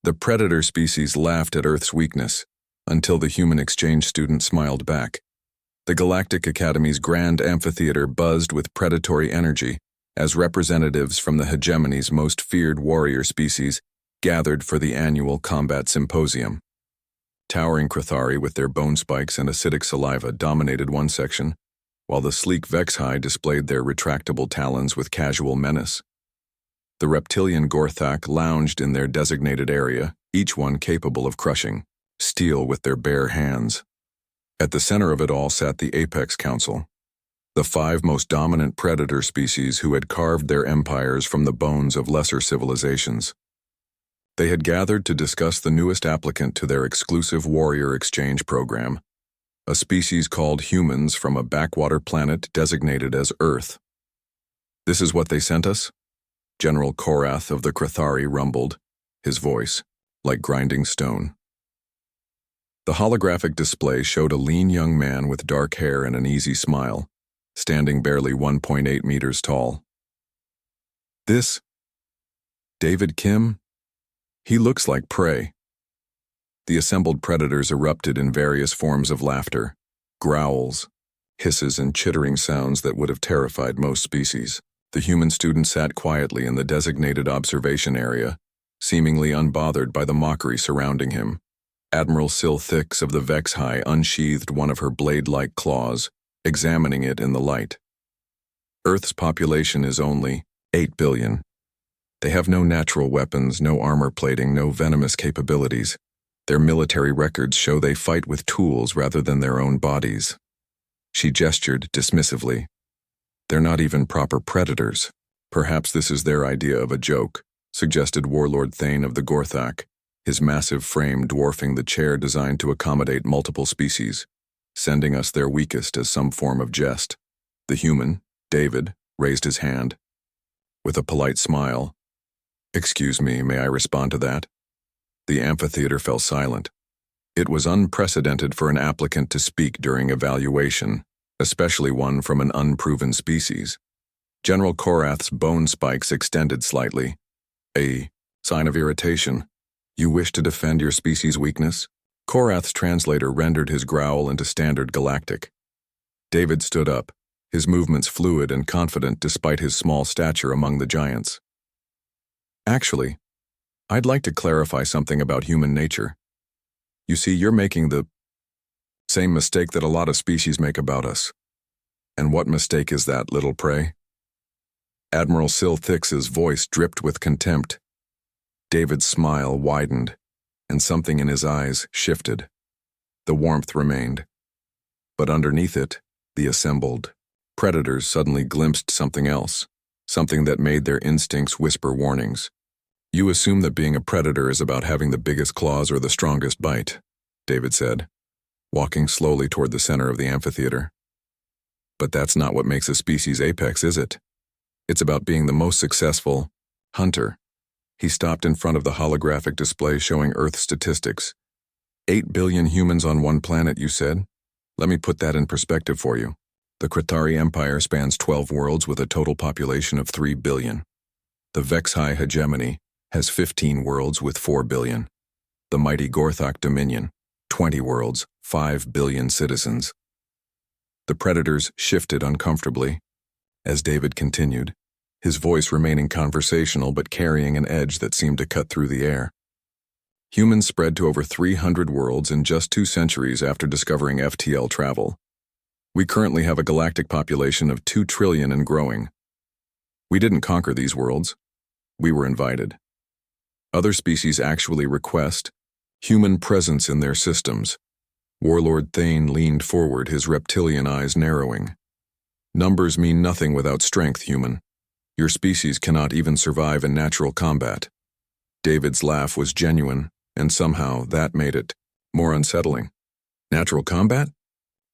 The predator species laughed at Earth's weakness, until the human exchange student smiled back. The Galactic Academy's grand amphitheater buzzed with predatory energy as representatives from the hegemony's most feared warrior species gathered for the annual combat symposium. Towering Crithari with their bone spikes and acidic saliva dominated one section, while the sleek Vexhai displayed their retractable talons with casual menace. The reptilian Gorthak lounged in their designated area, each one capable of crushing steel with their bare hands. At the center of it all sat the Apex Council, the 5 most dominant predator species who had carved their empires from the bones of lesser civilizations. They had gathered to discuss the newest applicant to their exclusive warrior exchange program, a species called humans from a backwater planet designated as Earth. "This is what they sent us?" General Korath of the Crithari rumbled, his voice like grinding stone. The holographic display showed a lean young man with dark hair and an easy smile, standing barely 1.8 meters tall. "This? David Kim? He looks like prey." The assembled predators erupted in various forms of laughter, growls, hisses, and chittering sounds that would have terrified most species. The human student sat quietly in the designated observation area, seemingly unbothered by the mockery surrounding him. Admiral Sil Thix of the Vexhai unsheathed one of her blade-like claws, examining it in the light. "Earth's population is only 8 billion. They have no natural weapons, no armor plating, no venomous capabilities. Their military records show they fight with tools rather than their own bodies." She gestured dismissively. "They're not even proper predators." "Perhaps this is their idea of a joke," suggested Warlord Thane of the Gorthak, his massive frame dwarfing the chair designed to accommodate multiple species, sending us their weakest as some form of jest. The human, David, raised his hand. With a polite smile, "Excuse me, may I respond to that?" The amphitheater fell silent. It was unprecedented for an applicant to speak during evaluation, especially one from an unproven species. General Korath's bone spikes extended slightly. A sign of irritation. "You wish to defend your species' weakness?" Korath's translator rendered his growl into standard galactic. David stood up, his movements fluid and confident despite his small stature among the giants. "Actually, I'd like to clarify something about human nature. You see, you're making the same mistake that a lot of species make about us." "And what mistake is that, little prey?" Admiral Sil Thix's voice dripped with contempt. David's smile widened, and something in his eyes shifted. The warmth remained. But underneath it, the assembled predators suddenly glimpsed something else, something that made their instincts whisper warnings. "You assume that being a predator is about having the biggest claws or the strongest bite," David said, walking slowly toward the center of the amphitheater. "But that's not what makes a species apex, is it? It's about being the most successful hunter." He stopped in front of the holographic display showing Earth statistics. 8 billion humans on one planet, you said? Let me put that in perspective for you. The Crithari Empire spans 12 worlds with a total population of 3 billion. The Vexhai hegemony has 15 worlds with 4 billion. The mighty Gorthak Dominion, 20 worlds, 5 billion citizens. The predators shifted uncomfortably as David continued, his voice remaining conversational but carrying an edge that seemed to cut through the air. Humans spread to over 300 worlds in just 2 centuries after discovering FTL travel. We currently have a galactic population of 2 trillion and growing. We didn't conquer these worlds. We were invited. Other species actually request human presence in their systems. Warlord Thane leaned forward, his reptilian eyes narrowing. "Numbers mean nothing without strength, human. Your species cannot even survive in natural combat." David's laugh was genuine, and somehow that made it more unsettling. "Natural combat?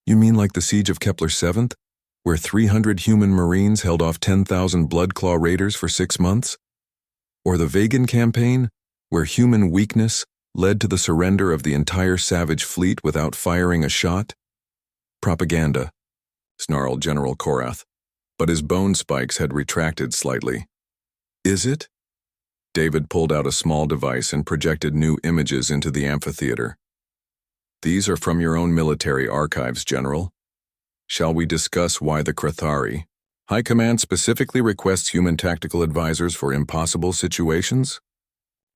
You mean like the siege of Kepler 7th, where 300 human marines held off 10,000 Bloodclaw raiders for 6 months? Or the Vegan campaign, where human weakness led to the surrender of the entire savage fleet without firing a shot?" "Propaganda," snarled General Korath, but his bone spikes had retracted slightly. "Is it? David pulled out a small device and projected new images into the amphitheater. These are from your own military archives, General. Shall we discuss why the Krathari? High Command specifically requests human tactical advisors for impossible situations?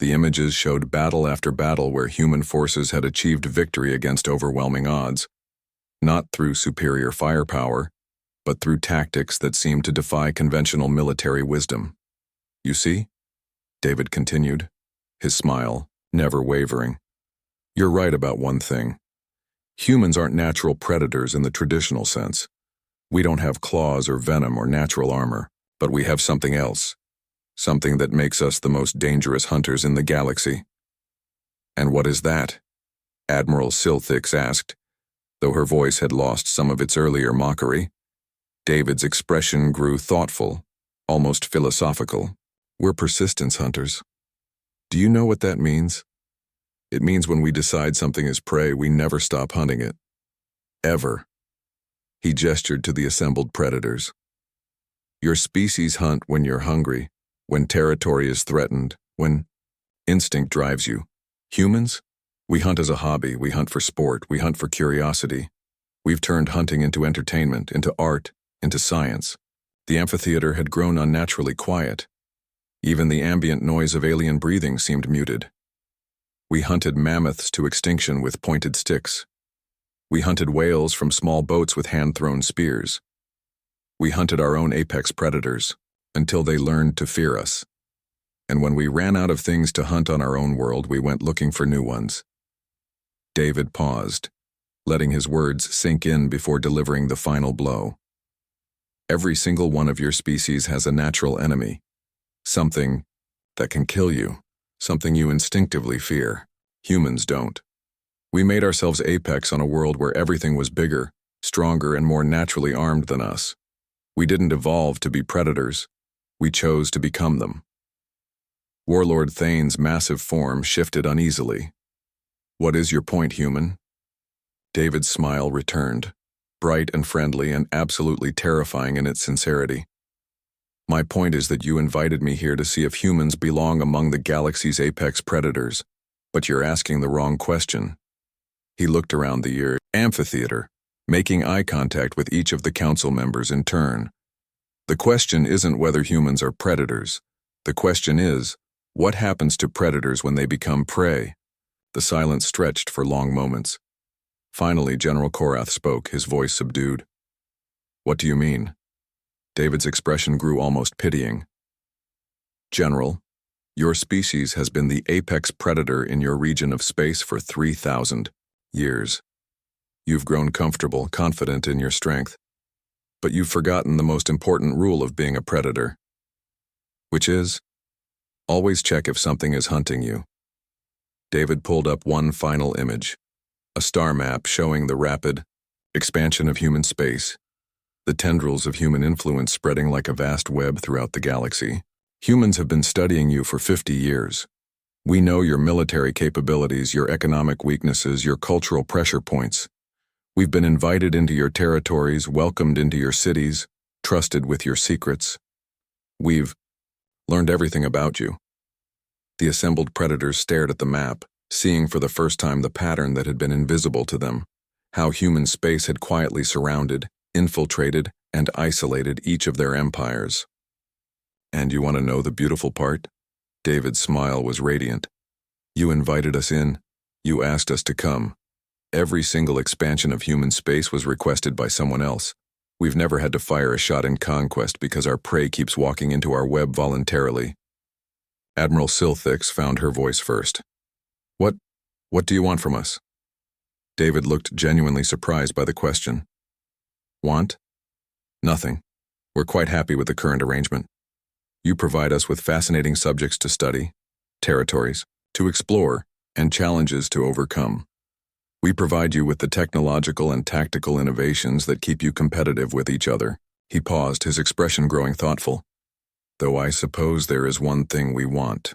The images showed battle after battle where human forces had achieved victory against overwhelming odds, not through superior firepower, but through tactics that seemed to defy conventional military wisdom. You see? David continued, his smile never wavering. You're right about one thing. Humans aren't natural predators in the traditional sense. We don't have claws or venom or natural armor, but we have something else. Something that makes us the most dangerous hunters in the galaxy. And what is that? Admiral Silthix asked, though her voice had lost some of its earlier mockery. David's expression grew thoughtful, almost philosophical. We're persistence hunters. Do you know what that means? It means when we decide something is prey, we never stop hunting it. Ever. He gestured to the assembled predators. Your species hunt when you're hungry, when territory is threatened, when instinct drives you. Humans? We hunt as a hobby, we hunt for sport, we hunt for curiosity. We've turned hunting into entertainment, into art, into science. The amphitheater had grown unnaturally quiet. Even the ambient noise of alien breathing seemed muted. We hunted mammoths to extinction with pointed sticks. We hunted whales from small boats with hand-thrown spears. We hunted our own apex predators, until they learned to fear us. And when we ran out of things to hunt on our own world, we went looking for new ones. David paused, letting his words sink in before delivering the final blow. Every single one of your species has a natural enemy. Something that can kill you, something you instinctively fear. Humans don't. We made ourselves apex on a world where everything was bigger, stronger, and more naturally armed than us. We didn't evolve to be predators. We chose to become them. Warlord Thane's massive form shifted uneasily. What is your point, human? David's smile returned, bright and friendly and absolutely terrifying in its sincerity. My point is that you invited me here to see if humans belong among the galaxy's apex predators, but you're asking the wrong question. He looked around the amphitheater, making eye contact with each of the council members in turn. The question isn't whether humans are predators. The question is, what happens to predators when they become prey? The silence stretched for long moments. Finally, General Korath spoke, his voice subdued. What do you mean? David's expression grew almost pitying. General, your species has been the apex predator in your region of space for 3,000 years. You've grown comfortable, confident in your strength, but you've forgotten the most important rule of being a predator, which is, always check if something is hunting you. David pulled up one final image, a star map showing the rapid expansion of human space, the tendrils of human influence spreading like a vast web throughout the galaxy. Humans have been studying you for 50 years. We know your military capabilities, your economic weaknesses, your cultural pressure points. We've been invited into your territories, welcomed into your cities, trusted with your secrets. We've learned everything about you. The assembled predators stared at the map, seeing for the first time the pattern that had been invisible to them, how human space had quietly surrounded, infiltrated, and isolated each of their empires. And you want to know the beautiful part? David's smile was radiant. You invited us in. You asked us to come. Every single expansion of human space was requested by someone else. We've never had to fire a shot in conquest because our prey keeps walking into our web voluntarily. Admiral Silthix found her voice first. What do you want from us? David looked genuinely surprised by the question. Want? Nothing. We're quite happy with the current arrangement. You provide us with fascinating subjects to study, territories to explore, and challenges to overcome. We provide you with the technological and tactical innovations that keep you competitive with each other. He paused, his expression growing thoughtful. Though I suppose there is one thing we want.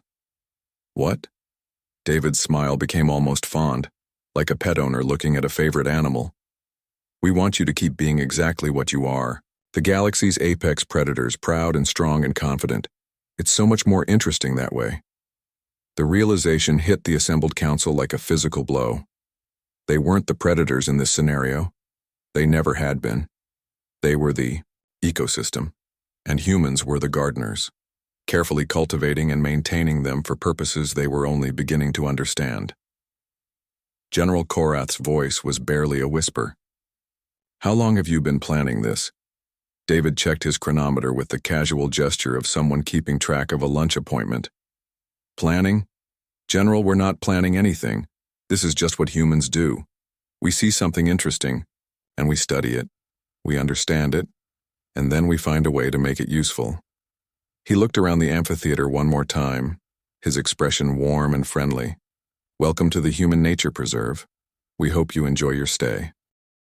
What? David's smile became almost fond, like a pet owner looking at a favorite animal. We want you to keep being exactly what you are, the galaxy's apex predators, proud and strong and confident. It's so much more interesting that way. The realization hit the assembled council like a physical blow. They weren't the predators in this scenario. They never had been. They were the ecosystem, and humans were the gardeners, carefully cultivating and maintaining them for purposes they were only beginning to understand. General Korath's voice was barely a whisper. "How long have you been planning this?" David checked his chronometer with the casual gesture of someone keeping track of a lunch appointment. "Planning? General, we're not planning anything. This is just what humans do. We see something interesting, and we study it. We understand it, and then we find a way to make it useful." He looked around the amphitheater one more time, his expression warm and friendly. "Welcome to the Human Nature Preserve. We hope you enjoy your stay."